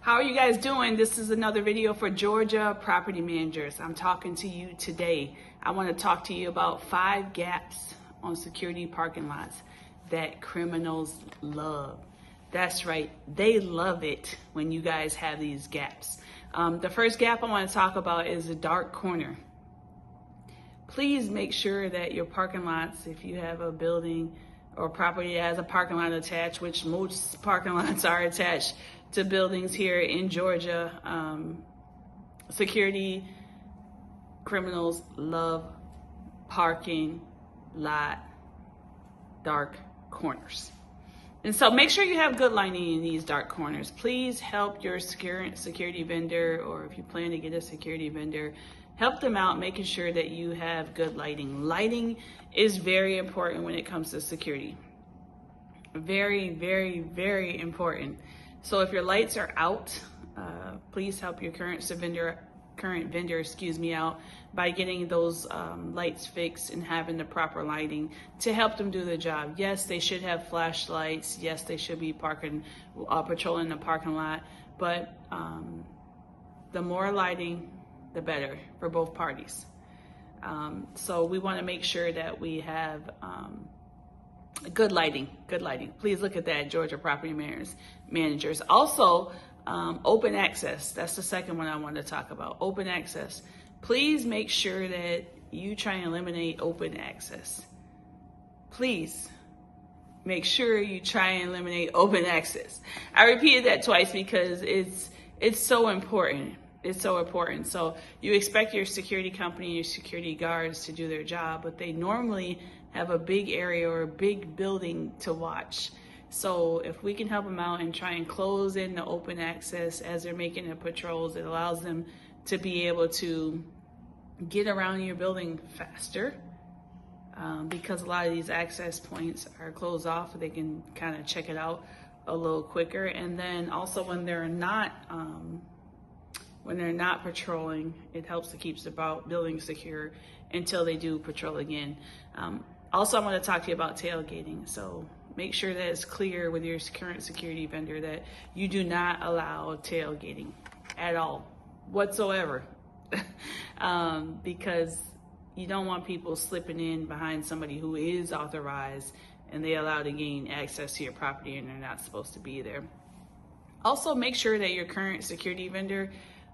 How are you guys doing? This is another video for Georgia property managers. I'm talking to you today. I want to talk to you about 5 gaps on security parking lots that criminals love. That's right, they love it when you guys have these gaps. The first gap I want to talk about is a dark corner. Please make sure that your parking lots, if you have a building or property that has a parking lot attached, which most parking lots are attached to buildings here in Georgia, security criminals love parking lot dark corners. And so make sure you have good lighting in these dark corners. Please help your security vendor, or if you plan to get a security vendor, help them out making sure that you have good lighting. Lighting is very important when it comes to security. Very, very, very important. So if your lights are out, please help your current vendor out by getting those lights fixed and having the proper lighting to help them do the job. Yes, they should have flashlights. Yes, they should be patrolling the parking lot. But the more lighting, the better for both parties. So we want to make sure that we have good lighting. Please look at that, Georgia property managers. Also, open access. That's the second one I want to talk about. Open access. Please make sure that you try and eliminate open access. Please make sure you try and eliminate open access. I repeated that twice because it's so important. It's so important. So you expect your security company, your security guards to do their job, but they normally have a big area or a big building to watch. So if we can help them out and try and close in the open access as they're making their patrols, it allows them to be able to get around your building faster, because a lot of these access points are closed off. They can kind of check it out a little quicker. And then also when they're not patrolling, it helps to keep the building secure until they do patrol again. Also, I want to talk to you about tailgating. So make sure that it's clear with your current security vendor that you do not allow tailgating at all, whatsoever, because you don't want people slipping in behind somebody who is authorized and they allow to gain access to your property and they're not supposed to be there. Also, make sure that your current security vendor,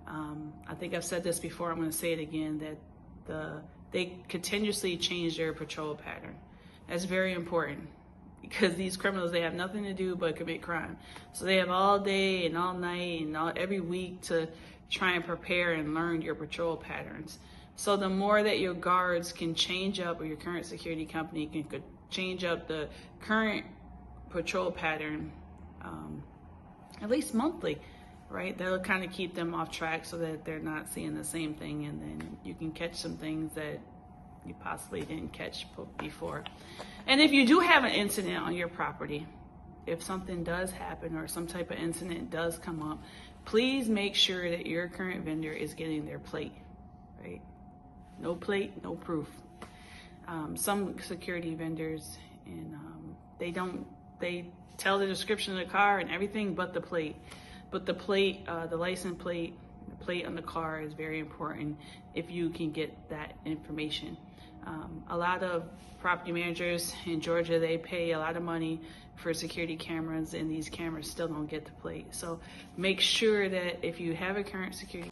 I think I've said this before, I'm going to say it again, that they continuously change their patrol pattern. That's very important, because these criminals, they have nothing to do but commit crime. So they have all day and all night and every week to try and prepare and learn your patrol patterns. So the more that your guards can change up, or your current security company can change up the current patrol pattern, at least monthly, right? That'll kind of keep them off track so that they're not seeing the same thing, and then you can catch some things that you possibly didn't catch before. And if you do have an incident on your property, if something does happen or some type of incident does come up, please make sure that your current vendor is getting their plate, right? No plate, no proof. Some security vendors, and they tell the description of the car and everything but the plate. But the plate, the license plate, the plate on the car is very important if you can get that information. A lot of property managers in Georgia, they pay a lot of money for security cameras, and these cameras still don't get the plate. So make sure that if you have a current security